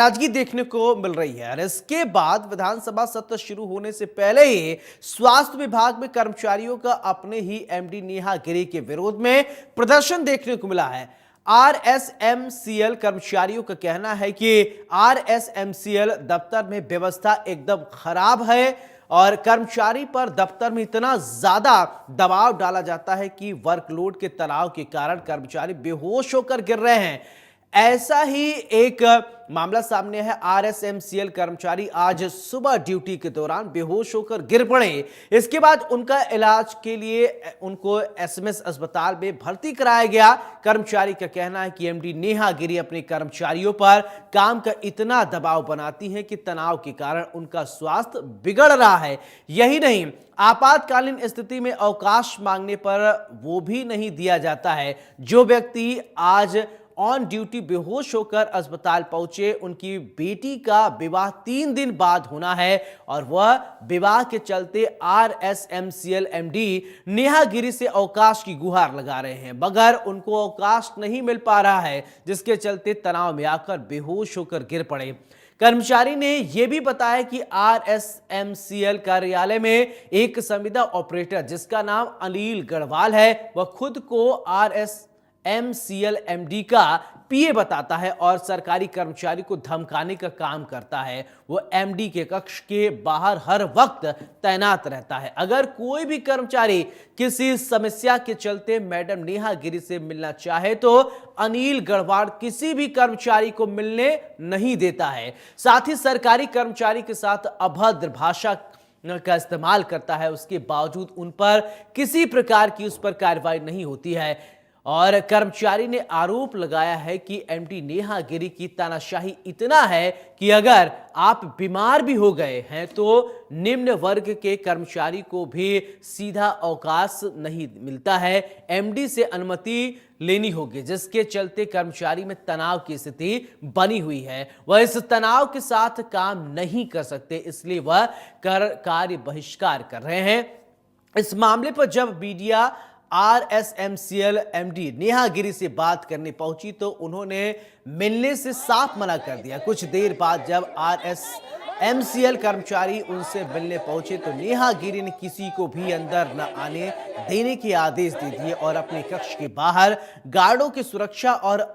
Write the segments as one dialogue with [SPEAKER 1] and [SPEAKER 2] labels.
[SPEAKER 1] नाराजगी देखने को मिल रही है और इसके बाद विधानसभा सत्र शुरू होने से पहले ही स्वास्थ्य विभाग में कर्मचारियों का अपने ही एमडी नेहा गिरी के विरोध में प्रदर्शन देखने को मिला है। आरएसएमसीएल कर्मचारियों का कहना है कि आरएसएमसीएल दफ्तर में व्यवस्था एकदम खराब है और कर्मचारी पर दफ्तर में इतना ज्यादा दबाव डाला जाता है कि वर्कलोड के तनाव के कारण कर्मचारी बेहोश होकर गिर रहे हैं। ऐसा ही एक मामला सामने है। आरएसएमसीएल कर्मचारी आज सुबह ड्यूटी के दौरान बेहोश होकर गिर पड़े। इसके बाद उनका इलाज के लिए उनको एसएमएस अस्पताल में भर्ती कराया गया। कर्मचारी का कहना है कि एमडी नेहा गिरी अपने कर्मचारियों पर काम का इतना दबाव बनाती है कि तनाव के कारण उनका स्वास्थ्य बिगड़ रहा है। यही नहीं, आपातकालीन स्थिति में अवकाश मांगने पर वो भी नहीं दिया जाता है। जो व्यक्ति आज ऑन ड्यूटी बेहोश होकर अस्पताल पहुंचे, उनकी बेटी का विवाह 3 दिन बाद होना है और वह विवाह के चलते आरएसएमसीएल एमडी नेहा गिरी से अवकाश की गुहार लगा रहे हैं, मगर उनको अवकाश नहीं मिल पा रहा है, जिसके चलते तनाव में आकर बेहोश होकर गिर पड़े। कर्मचारी ने यह भी बताया कि आरएसएमसीएल कार्यालय में एक संविदा ऑपरेटर जिसका नाम अनिल गढ़वाल है, वह खुद को आरएसएमसीएल एमडी का पीए बताता है और सरकारी कर्मचारी को धमकाने का काम करता है। वो एमडी के कक्ष के बाहर हर वक्त तैनात रहता है। अगर कोई भी कर्मचारी किसी समस्या के चलते मैडम नेहा गिरी से मिलना चाहे तो अनिल गढ़वाल किसी भी कर्मचारी को मिलने नहीं देता है। साथ ही सरकारी कर्मचारी के साथ अभद्र भाषा का इस्तेमाल करता है। उसके बावजूद उन पर किसी प्रकार की उस पर कार्रवाई नहीं होती है और कर्मचारी ने आरोप लगाया है कि एमडी नेहा गिरी की तानाशाही इतना है कि अगर आप बीमार भी हो गए हैं तो निम्न वर्ग के कर्मचारी को भी सीधा अवकाश नहीं मिलता है, एमडी से अनुमति लेनी होगी, जिसके चलते कर्मचारी में तनाव की स्थिति बनी हुई है। वह इस तनाव के साथ काम नहीं कर सकते, इसलिए वह कार्य बहिष्कार कर रहे हैं। इस मामले पर जब मीडिया आरएसएमसीएल एमडी नेहा गिरी से बात करने पहुंची तो उन्होंने मिलने से साफ मना कर दिया। कुछ देर बाद जब आरएसएमसीएल कर्मचारी उनसे मिलने पहुंचे तो नेहा गिरी ने किसी को भी अंदर न आने देने के आदेश दे दिए और अपने कक्ष के बाहर गार्डों की सुरक्षा और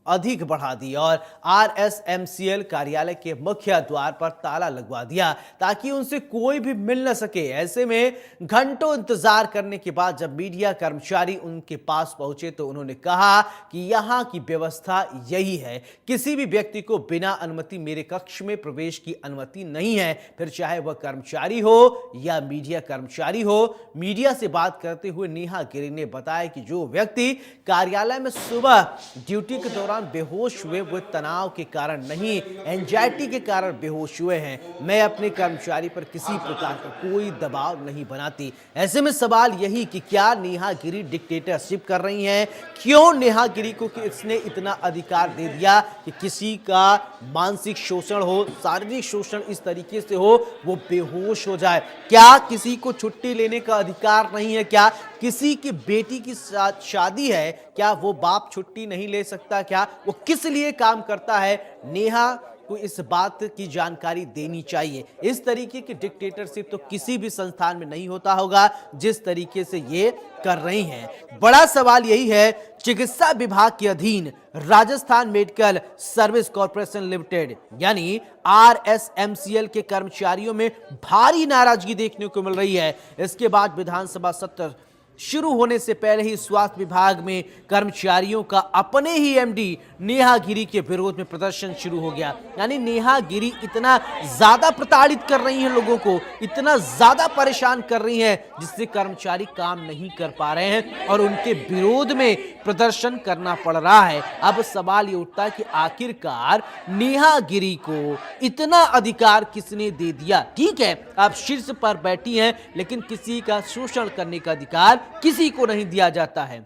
[SPEAKER 1] अधिक बढ़ा दी और आरएसएमसीएल कार्यालय के मुख्य द्वार पर ताला लगवा दिया ताकि उनसे कोई भी मिल न सके। ऐसे में घंटों इंतजार करने के बाद जब मीडिया कर्मचारी उनके पास पहुंचे तो उन्होंने कहा कि यहां की व्यवस्था यही है, किसी भी व्यक्ति को बिना अनुमति मेरे कक्ष में प्रवेश की अनुमति नहीं है, फिर चाहे वह कर्मचारी हो या मीडिया कर्मचारी हो। मीडिया से बात करते हुए नेहा गिरी ने बताया कि जो व्यक्ति कार्यालय में सुबह ड्यूटी के दौरान बेहोश हुए वो तनाव के कारण नहीं, एंजाइटी के कारण बेहोश हुए हैं। मैं अपने कर्मचारी पर किसी प्रकार का कोई दबाव नहीं बनाती। ऐसे में सवाल यही कि क्या नेहा गिरी डिक्टेटरशिप कर रही हैं? क्यों नेहा गिरी को इसने इतना अधिकार दे दिया कि किसी का मानसिक शोषण हो, शारीरिक शोषण इस तरीके से हो वो बेहोश हो जाए? क्या किसी को छुट्टी लेने का अधिकार नहीं है? क्या किसी की बेटी की शादी है, क्या वो बाप छुट्टी नहीं ले सकता? क्या वो किस लिए काम करता है? नेहा को इस बात की जानकारी देनी चाहिए। इस तरीके की डिक्टेटरशिप तो किसी भी संस्थान में नहीं होता होगा जिस तरीके से ये कर रही हैं। बड़ा सवाल यही है, चिकित्सा विभाग के अधीन Rajasthan medical service corporation limited यानी आरएसएमसीएल के कर्मचारियों में भारी नाराजगी देखने को मिल रही है। इसके बाद विधानसभा सत्र शुरू होने से पहले ही स्वास्थ्य विभाग में कर्मचारियों का अपने ही एमडी नेहा गिरी के विरोध में प्रदर्शन शुरू हो गया। यानी नेहा गिरी इतना ज्यादा प्रताड़ित कर रही हैं लोगों को, इतना ज्यादा परेशान कर रही हैं जिससे कर्मचारी काम नहीं कर पा रहे हैं और उनके विरोध में प्रदर्शन करना पड़ रहा है। अब सवाल ये उठता है कि आखिरकार नेहा गिरी को इतना अधिकार किसने दे दिया? ठीक है, आप शीर्ष पर बैठी हैं, लेकिन किसी का शोषण करने का अधिकार किसी को नहीं दिया जाता है।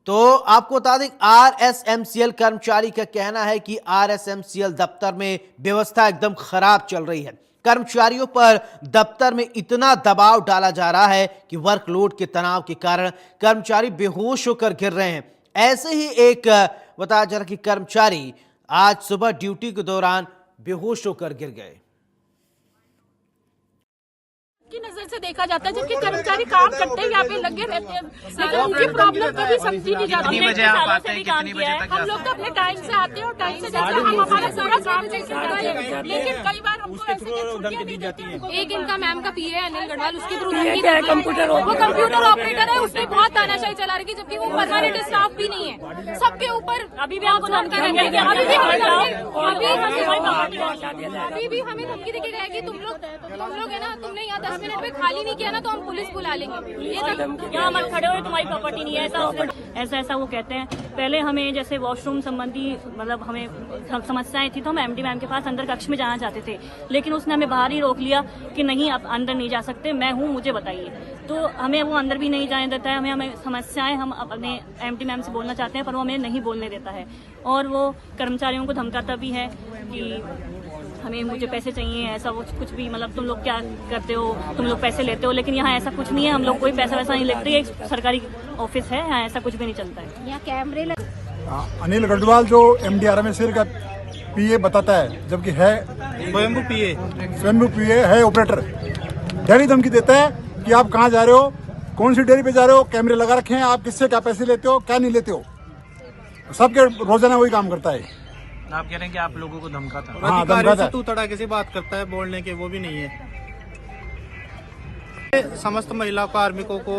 [SPEAKER 1] तो आपको बता दें, आरएसएमसीएल कर्मचारी का कहना है कि आरएसएमसीएल दफ्तर में व्यवस्था एकदम खराब चल रही है। कर्मचारियों पर दफ्तर में इतना दबाव डाला जा रहा है कि वर्कलोड के तनाव के कारण कर्मचारी बेहोश होकर गिर रहे हैं। ऐसे ही एक बताया जा रहा कि कर्मचारी आज सुबह ड्यूटी के दौरान बेहोश होकर गिर गए।
[SPEAKER 2] की नजर से देखा जाता है, जबकि कर्मचारी काम करते हैं यहाँ पे लगे रहते हैं, लेकिन उनकी प्रॉब्लम कभी समझी नहीं जाती।
[SPEAKER 3] कितनी बजे आप आते हैं, कितनी बजे तक
[SPEAKER 2] हम लोग तो अपने टाइम से आते हैं और टाइम से जाते हैं, हम हमारा सारा काम करते हैं, लेकिन कई बार हमको ऐसे छुट्टियां नहीं देते हैं।
[SPEAKER 4] एक इनका मैम का पीए अनिल गढ़वाल, उसके थ्रू वो कंप्यूटर ऑपरेटर है, उसने बहुत तानाशाही चला रही है, जबकि वो परमानेंट स्टाफ भी नहीं है। सबके ऊपर अभी भी हमें धमकी देके गया कि तुम लोग है ना, तुमने यहाँ 10 मिनट में खाली नहीं किया ना तो हम पुलिस बुला लेंगे। ये
[SPEAKER 2] यहाँ मत खड़े हो, तुम्हारी प्रॉपर्टी नहीं है, ऐसा वो कहते हैं। पहले हमें जैसे वॉशरूम संबंधी मतलब हमें समस्याएं थी तो हम एमडी मैम के पास अंदर कक्ष में जाना चाहते थे, लेकिन उसने हमें बाहर ही रोक लिया कि नहीं आप अंदर नहीं जा सकते, मैं हूँ मुझे बताइए। तो हमें वो अंदर भी नहीं जाने देता है। हमें समस्याएं हम अपने एमडी मैम से बोलना चाहते हैं पर वो हमें नहीं बोलने देता है, और वो कर्मचारियों को धमकाता भी है कि हमें मुझे पैसे चाहिए, ऐसा वो कुछ भी, मतलब तुम लोग क्या करते हो, तुम लोग पैसे लेते हो। लेकिन यहाँ ऐसा कुछ नहीं है, हम लोग कोई पैसा वैसा नहीं लेते, एक सरकारी ऑफिस है, यहाँ ऐसा कुछ भी नहीं चलता है।
[SPEAKER 4] यहाँ कैमरे
[SPEAKER 5] अनिल गढ़वाल जो MD-RMSL का पीए बताता है, जबकि है स्वयंभू पीए है ऑपरेटर, डेयरी धमकी देता है कि आप कहाँ जा रहे हो, कौन सी डेयरी पे जा रहे हो, कैमरे लगा रखे हैं, आप किससे क्या पैसे लेते हो, क्या नहीं लेते हो, सबके रोजाना वही काम करता है।
[SPEAKER 3] आप कह रहे हैं कि आप लोगों को धमकाता है?
[SPEAKER 5] हाँ, धमकाता है।
[SPEAKER 6] तू तड़ाके से बात करता है, बोलने के वो भी नहीं है। समस्त महिला कार्मिकों को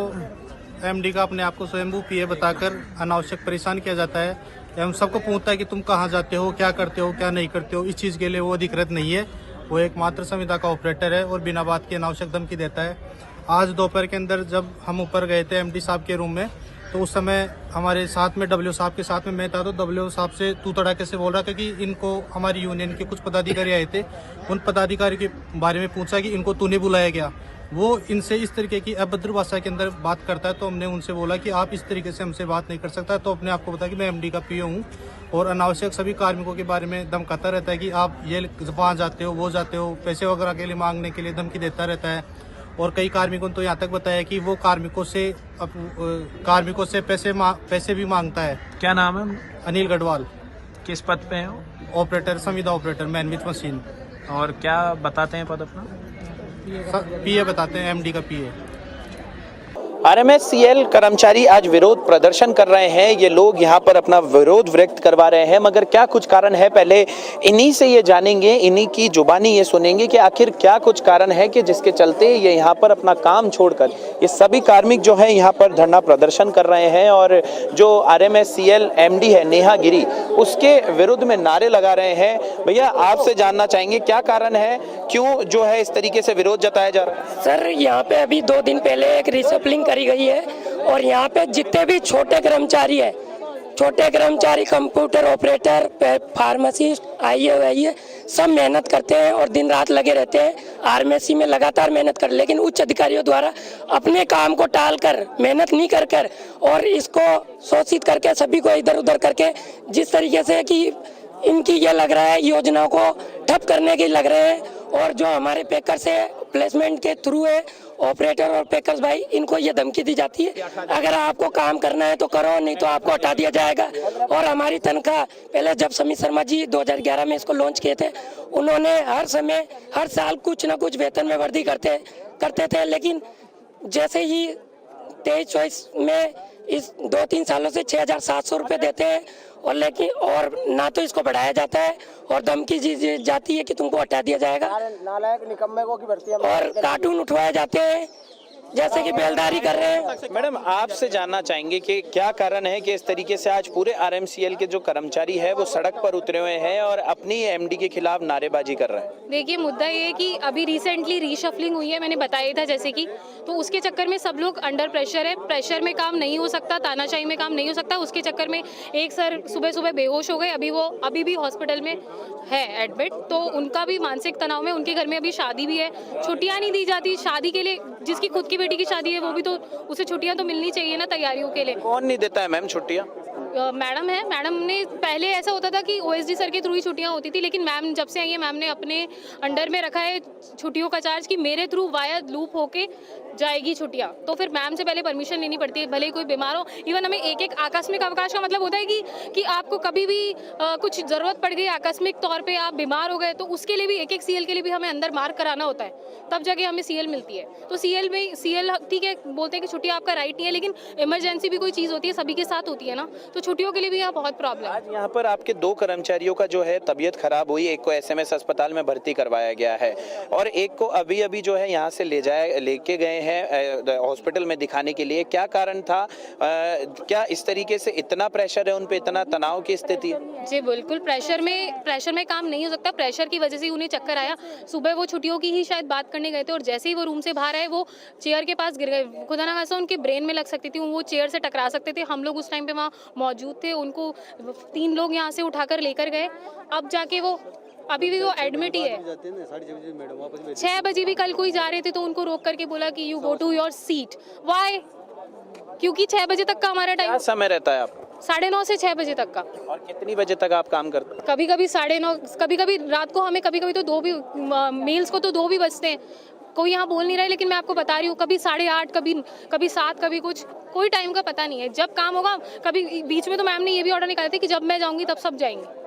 [SPEAKER 6] एमडी का अपने आप को स्वयंभू पीए बताकर अनावश्यक परेशान किया जाता है एवं सबको पूछता है कि तुम कहाँ जाते हो, क्या करते हो, क्या नहीं करते हो। इस चीज के लिए वो अधिकृत नहीं है, वो एकमात्र संविदा का ऑपरेटर है और बिना बात के अनावश्यक धमकी देता है। आज दोपहर के अंदर जब हम ऊपर गए थे एमडी साहब के रूम में, तो उस समय हमारे साथ में डब्ल्यू साहब के साथ में मैं था, तो डब्ल्यू साहब से तू तड़ाके से बोल रहा था कि इनको हमारी यूनियन के कुछ पदाधिकारी आए थे, उन पदाधिकारी के बारे में पूछा कि इनको तूने बुलाया गया। वो इनसे इस तरीके की अभद्र भाषा के अंदर बात करता है, तो हमने उनसे बोला कि आप इस तरीके से हमसे बात नहीं कर सकता। तो अपने आप को बताया कि मैं एमडी का पीए हूँ और अनावश्यक सभी कार्मिकों के बारे में धमकाता रहता है कि आप ये वहाँ जाते हो, वो जाते हो, पैसे वगैरह के लिए मांगने के लिए धमकी देता रहता है। और कई कार्मिकों ने तो यहाँ तक बताया कि वो कार्मिकों से पैसे भी मांगता है।
[SPEAKER 3] क्या नाम है?
[SPEAKER 6] अनिल गढ़वाल।
[SPEAKER 3] किस पद पे हो?
[SPEAKER 6] ऑपरेटर, संविदा ऑपरेटर, मैन विथ मशीन।
[SPEAKER 3] और क्या बताते हैं पद अपना?
[SPEAKER 6] पीए बताते हैं, एमडी का पीए।
[SPEAKER 7] RMSCL कर्मचारी आज विरोध प्रदर्शन कर रहे हैं। ये लोग यहाँ पर अपना विरोध व्यक्त करवा रहे हैं, मगर क्या कुछ कारण है पहले इन्हीं से ये जानेंगे, इन्हीं की जुबानी ये सुनेंगे कि आखिर क्या कुछ कारण है कि जिसके चलते ये यहाँ पर अपना काम छोड़कर ये सभी कार्मिक जो है यहाँ पर धरना प्रदर्शन कर रहे हैं और जो RMSCL MD है नेहा गिरी, उसके विरुद्ध में नारे लगा रहे हैं। भैया आपसे जानना चाहेंगे क्या कारण है, क्यों जो है इस तरीके से विरोध जताया जा रहा है?
[SPEAKER 8] सर यहाँ पे अभी 2 दिन पहले एक रिशफलिंग करी गई है और यहाँ पे जितने भी छोटे कर्मचारी कंप्यूटर ऑपरेटर, फार्मासिस्ट, आईए सब मेहनत करते हैं और दिन रात लगे रहते हैं, आरएमएससी में लगातार मेहनत कर, लेकिन उच्च अधिकारियों द्वारा अपने काम को टालकर, मेहनत नहीं कर और इसको शोषित करके सभी को इधर उधर करके जिस तरीके से कि इनकी ये लग रहा है योजनाओं को ठप करने की लग रहे हैं। और जो हमारे पैकर से प्लेसमेंट के थ्रू है ऑपरेटर और पैकर्स भाई, इनको ये धमकी दी जाती है अगर आपको काम करना है तो करो, नहीं तो आपको हटा दिया जाएगा। और हमारी तनख्वाह पहले जब समीर शर्मा जी 2011 में इसको लॉन्च किए थे, उन्होंने हर साल कुछ ना कुछ वेतन में वृद्धि करते थे, लेकिन जैसे ही 23-24 में इस 2-3 सालों से 6,700 रुपये देते हैं और ना तो इसको बढ़ाया जाता है और धमकी दी जाती है कि तुमको हटा दिया जाएगा,
[SPEAKER 7] नालायक निकम्मे को की भर्ती
[SPEAKER 8] और कार्टून उठवाए जाते हैं जैसे कि बेलदारी कर रहे हैं।
[SPEAKER 7] मैडम आपसे जानना चाहेंगे कि क्या कारण है कि इस तरीके से आज पूरे RMCL के जो कर्मचारी है वो सड़क पर उतरे हुए हैं और अपनी MD के खिलाफ नारेबाजी कर रहे हैं?
[SPEAKER 4] देखिए, मुद्दा ये है कि अभी रिसेंटली रीशफलिंग हुई है, मैंने बताया था जैसे कि, तो उसके चक्कर में सब लोग अंडर प्रेशर है, प्रेशर में काम नहीं हो सकता, तानाशाही में काम नहीं हो सकता। उसके चक्कर में एक सर सुबह बेहोश हो गए, अभी भी हॉस्पिटल में है एडमिट, तो उनका भी मानसिक तनाव में, उनके घर में अभी शादी भी है, छुट्टियाँ नहीं दी जाती शादी के लिए, जिसकी खुद की बेटी की शादी है वो भी तो उसे छुट्टियां तो मिलनी चाहिए ना तैयारियों के लिए।
[SPEAKER 7] कौन नहीं देता है मैम छुट्टियां?
[SPEAKER 4] मैडम है, मैडम ने पहले ऐसा होता था कि ओएसडी सर के थ्रू ही छुट्टियां होती थी, लेकिन मैम जब से आई है मैम ने अपने अंडर में रखा है छुट्टियों का चार्ज कि मेरे थ्रू वाया लूप होके जाएगी छुट्टियां। तो फिर मैम से पहले परमिशन लेनी पड़ती है, भले ही कोई बीमार हो। इवन हमें एक एक आकस्मिक अवकाश का मतलब होता है कि आपको कभी भी कुछ ज़रूरत पड़ गई, आकस्मिक तौर पे आप बीमार हो गए, तो उसके लिए भी एक एक सीएल के लिए भी हमें अंदर मार्क कराना होता है, तब जाके हमें सीएल मिलती है। तो सीएल ठीक है बोलते हैं कि छुट्टी आपका राइट नहीं है, लेकिन इमरजेंसी भी कोई चीज़ होती है, सभी के साथ होती है ना, तो छुट्टियों के लिए भी यहाँ बहुत प्रॉब्लम है।
[SPEAKER 7] आज यहाँ पर आपके 2 कर्मचारियों का जो है तबीयत खराब हुई, एक को एसएमएस अस्पताल में भर्ती करवाया गया है और एक को अभी अभी जो है यहाँ से लेके गए हैं हॉस्पिटल में दिखाने के लिए। क्या कारण था? क्या इस तरीके से इतना प्रेशर है उन पे, इतना तनाव की स्थिति है?
[SPEAKER 4] जी बिल्कुल, प्रेशर में काम नहीं हो सकता। प्रेशर की वजह से उन्हें चक्कर आया। सुबह वो छुट्टियों की ही शायद बात करने गए थे और जैसे ही वो रूम से बाहर आए वो चेयर के पास गिर गए। खुदा ना खास्ता उनके ब्रेन में लग सकती थी, वो चेयर से टकरा सकते थे। हम लोग उस टाइम पे वहाँ मौजूद थे, उनको 3 लोग यहाँ से उठाकर लेकर गए। अब जाके वो अभी भी वो एडमिट ही है। 6 बजे भी कल कोई जा रहे थे तो उनको रोक करके बोला कि you go to your seat. Why? क्योंकि 6 बजे तक का हमारा
[SPEAKER 7] क्या
[SPEAKER 4] टाइम
[SPEAKER 7] समय रहता है आप?
[SPEAKER 4] 9:30 से 6 बजे तक का।
[SPEAKER 7] और कितनी बजे तक आप काम करते हैं?
[SPEAKER 4] कभी कभी 9:30, कभी कभी रात को हमें कभी तो 2 भी, मेल्स को तो 2 भी बजते हैं। कोई यहाँ बोल नहीं रहा है, लेकिन मैं आपको बता रही हूँ, कभी 8:30, कभी 7, कभी कुछ, कोई टाइम का पता नहीं है। जब काम होगा, कभी बीच में तो मैम ने ये भी ऑर्डर निकाले थे कि जब मैं जाऊंगी तब सब जाएंगे।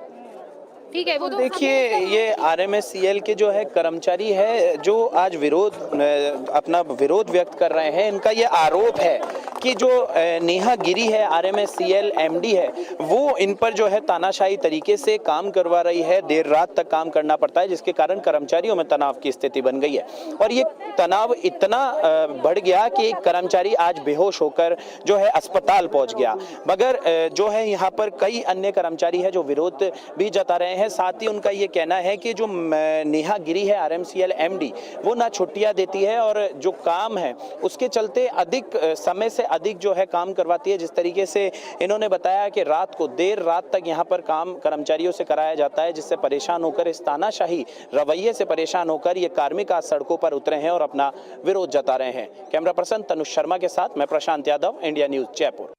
[SPEAKER 4] ठीक है, वो तो
[SPEAKER 7] देखिए, ये आरएमएससीएल के जो है कर्मचारी है जो आज अपना विरोध व्यक्त कर रहे हैं। इनका ये आरोप है कि जो नेहा गिरी है, आरएमएससीएल एमडी है, वो इन पर जो है तानाशाही तरीके से काम करवा रही है। देर रात तक काम करना पड़ता है, जिसके कारण कर्मचारियों में तनाव की स्थिति बन गई है और ये तनाव इतना बढ़ गया कि एक कर्मचारी आज बेहोश होकर जो है अस्पताल पहुंच गया। मगर जो है यहाँ पर कई अन्य कर्मचारी है जो विरोध भी जता रहे हैं। साथ ही उनका ये कहना है कि जो नेहा गिरी है आरएमसीएल एमडी, वो ना छुट्टियां देती है और जो काम है उसके चलते अधिक समय से अधिक जो है काम करवाती है। जिस तरीके से इन्होंने बताया कि रात को देर रात तक यहाँ पर काम कर्मचारियों से कराया जाता है, जिससे परेशान होकर, इस तानाशाही रवैये से परेशान होकर ये कार्मिक आज सड़कों पर उतरे हैं और अपना विरोध जता रहे हैं। कैमरा पर्सन तनुष शर्मा के साथ मैं प्रशांत यादव, इंडिया न्यूज जयपुर।